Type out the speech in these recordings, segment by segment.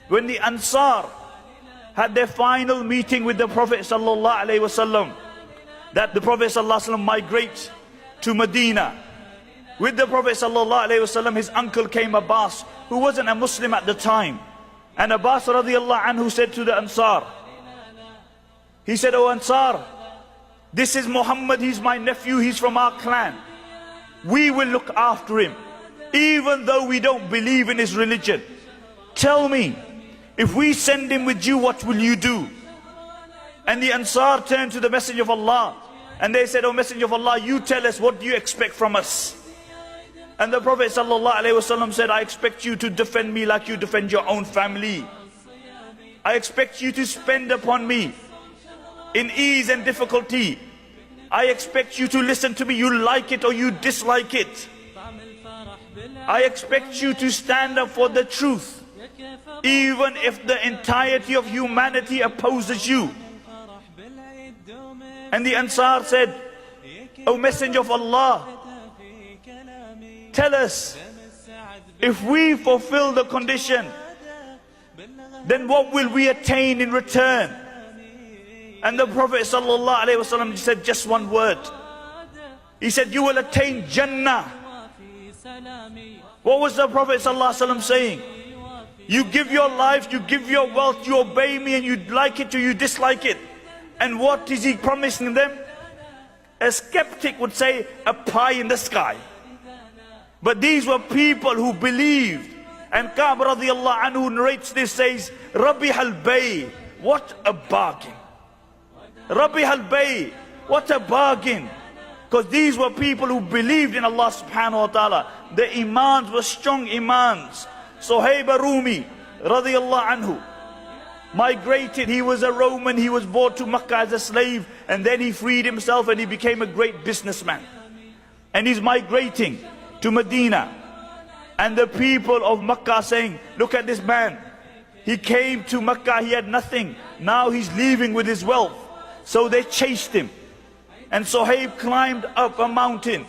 when the Ansar had their final meeting with the Prophet sallallahu alaihi wasallam, that the Prophet sallallahu alaihi wasallam migrate to Medina. With the Prophet sallallahu alaihi wasallam, his uncle came, Abbas, who wasn't a Muslim at the time. And Abbas radiallahu anhu said to the Ansar, he said, "Oh Ansar, this is Muhammad, he's my nephew, he's from our clan. We will look after him, even though we don't believe in his religion. Tell me, if we send him with you, what will you do?" And the Ansar turned to the Messenger of Allah and they said, "Oh Messenger of Allah, you tell us, what do you expect from us?" And the Prophet ﷺ said, "I expect you to defend me like you defend your own family. I expect you to spend upon me in ease and difficulty. I expect you to listen to me, you like it or you dislike it. I expect you to stand up for the truth, even if the entirety of humanity opposes you." And the Ansar said, "O Messenger of Allah, tell us, if we fulfill the condition, then what will we attain in return?" And the Prophet ﷺ said just one word. He said, "You will attain Jannah." What was the Prophet ﷺ saying? You give your life, you give your wealth, you obey me, and you like it or you dislike it. And what is he promising them? A skeptic would say, a pie in the sky. But these were people who believed. And Ka'b radiallahu anhu narrates this, says, "Rabih al-Bay, what a bargain. Rabih al-Bay, what a bargain." Because these were people who believed in Allah subhanahu wa ta'ala. Their imans were strong imans. Suhaib Rumi radiallahu anhu migrated. He was a Roman, he was brought to Makkah as a slave, and then he freed himself and he became a great businessman. And he's migrating to Medina, and the people of Makkah saying, "Look at this man, he came to Makkah, he had nothing, now he's leaving with his wealth." So they chased him, and Suhaib climbed up a mountain,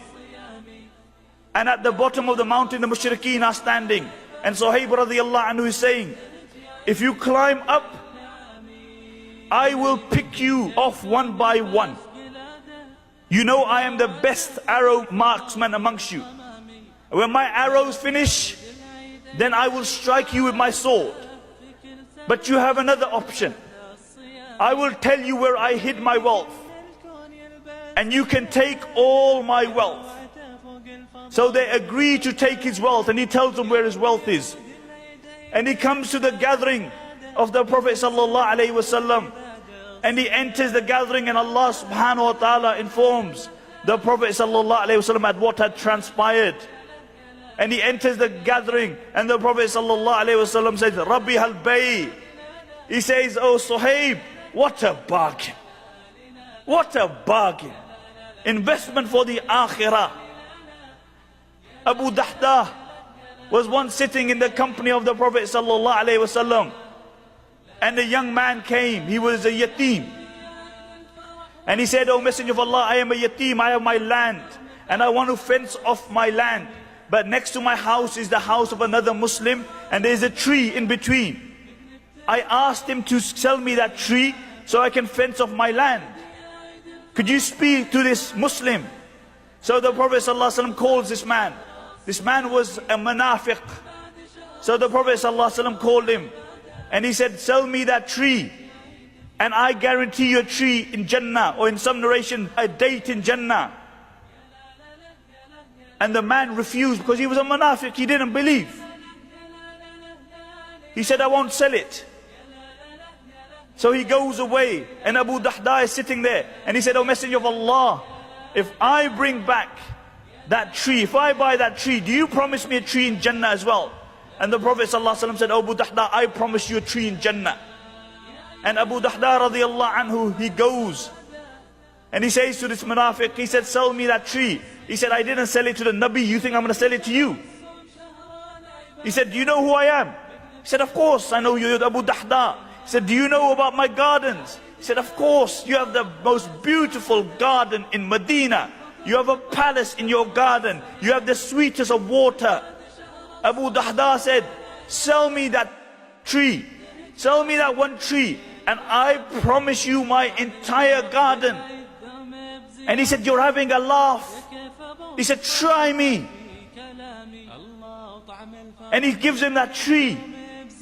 and at the bottom of the mountain the mushrikeen are standing, and Suhaib radiallahu anhu is saying, "If you climb up, I will pick you off one by one. You know I am the best arrow marksman amongst you. When my arrows finish, then I will strike you with my sword. But you have another option. I will tell you where I hid my wealth, and you can take all my wealth." So they agree to take his wealth, and he tells them where his wealth is. And he comes to the gathering of the Prophet sallallahu alaihi wasallam, and he enters the gathering, and Allah subhanahu wa ta'ala informs the Prophet sallallahu alaihi wasallam at what had transpired. And he enters the gathering, and the Prophet sallallahu alaihi wasallam says, "Rabih al-Bay." He says, "Oh Suhaib, what a bargain. What a bargain. Investment for the akhirah." Abu Dahdah was once sitting in the company of the Prophet sallallahu alaihi wasallam, and a young man came. He was a yatim, and he said, "Oh Messenger of Allah, I am a yatim, I have my land, and I want to fence off my land. But next to my house is the house of another Muslim, and there is a tree in between. I asked him to sell me that tree so I can fence off my land. Could you speak to this Muslim?" So the Prophet ﷺ calls this man. This man was a munafiq. So the Prophet ﷺ called him, and he said, "Sell me that tree, and I guarantee you a tree in Jannah," or in some narration, a date in Jannah. And the man refused because he was a munafiq, he didn't believe. He said, "I won't sell it." So he goes away, and Abu Dahdah is sitting there, and he said, "Oh Messenger of Allah, if I bring back that tree, if I buy that tree, do you promise me a tree in Jannah as well?" And the Prophet ﷺ said, "Oh Abu Dahdah, I promise you a tree in Jannah." And Abu Dahdah radiallahu anhu, he goes, and he says to this munafiq, he said, "Sell me that tree." He said, "I didn't sell it to the Nabi, you think I'm going to sell it to you?" He said, "Do you know who I am?" He said, "Of course I know you, you're Abu Dahdah." He said, "Do you know about my gardens?" He said, "Of course, you have the most beautiful garden in Medina. You have a palace in your garden. You have the sweetest of water." Abu Dahdah said, "Sell me that tree. Sell me that one tree, and I promise you my entire garden. And he said, you're having a laugh. He said, try me. And he gives him that tree.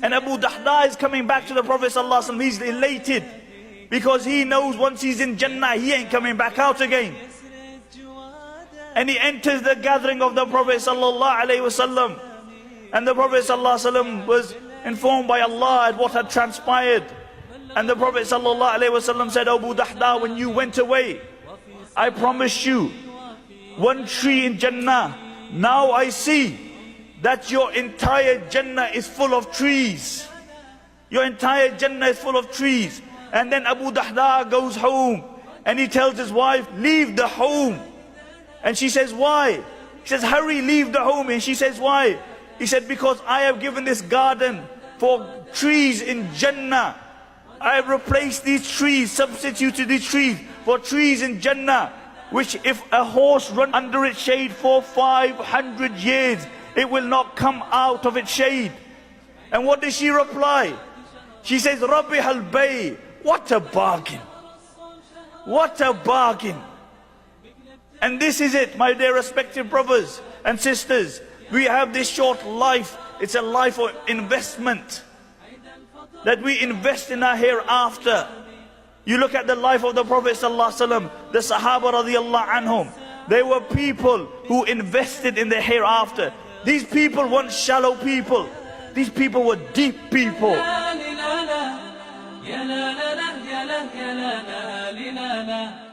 And Abu Dahda is coming back to the Prophet ﷺ. He's elated, because he knows once he's in Jannah, he ain't coming back out again. And he enters the gathering of the Prophet ﷺ. And the Prophet ﷺ was informed by Allah at what had transpired. And the Prophet ﷺ said, Abu Dahda, when you went away, I promised you one tree in Jannah. Now I see that your entire Jannah is full of trees. Your entire Jannah is full of trees. And then Abu Dahda goes home and he tells his wife, leave the home. And she says, why? He says, hurry, leave the home. And she says, why? He said, because I have given this garden for trees in Jannah. I have replaced these trees, substituted these trees for trees in Jannah, which if a horse runs under its shade for 500 years, it will not come out of its shade. And what does she reply? She says, Rabbi al-Bay, what a bargain. What a bargain. And this is it, my dear respected brothers and sisters. We have this short life. It's a life of investment, that we invest in our hereafter. You look at the life of the Prophet ﷺ, the Sahaba radiallahu anhum. They were people who invested in the hereafter. These people weren't shallow people. These people were deep people. يا لا لا لا يا لا يا لا لا